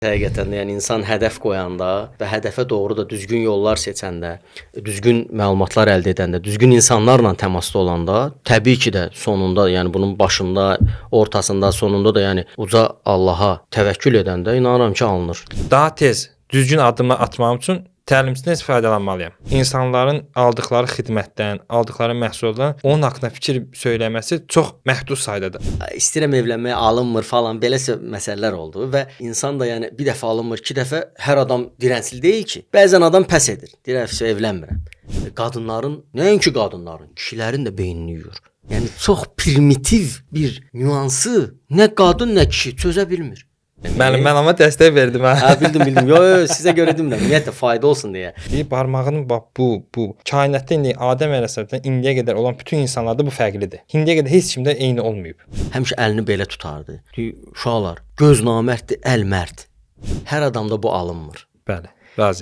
Həqiqətən də, yəni insan hədəf qoyanda və hədəfə doğru da düzgün yollar seçəndə, düzgün məlumatlar əldə edəndə, düzgün insanlarla təmasda olanda, təbii ki də sonunda, yəni bunun başında, ortasında, sonunda da yəni uca Allaha təvəkkül edəndə inanıram ki, alınır. Daha tez düzgün addımlar atmam üçün təlimçidən faydalanmalıyam. İnsanların aldıqları xidmətdən, aldıqları məhsuldan onun haqqında fikir söyləməsi çox məhdud saydadır. İstəyirəm evlənməyə alınmır falan belə məsələlər oldu və insan da yəni bir dəfə alınmır, iki dəfə hər adam dirəncli deyil ki. Bəzən adam pəs edir. Deyir, evlənmirəm. Qadınların, nəinki qadınların, kişilərin də beynini yuyur. Yəni çox primitiv bir nüansı nə qadın, nə kişi çözə bilmir. Mən amma dəstək verdim ha. Hə, bildim. Yo, sizə görə demirəm. Ümumiyyətlə fayda olsun deyə. Bir barmağının bax bu kainatda indi Adəm əleyhissalamdan indiyə qədər olan bütün insanlarda bu fərqlidir. İndiyə qədər heç kimdə eyni olmayıb. Həmişə əlini belə tutardı. Uşaqlar, göz namərddir, əl mərd. Hər adamda bu alınmır. Bəli, razıyam.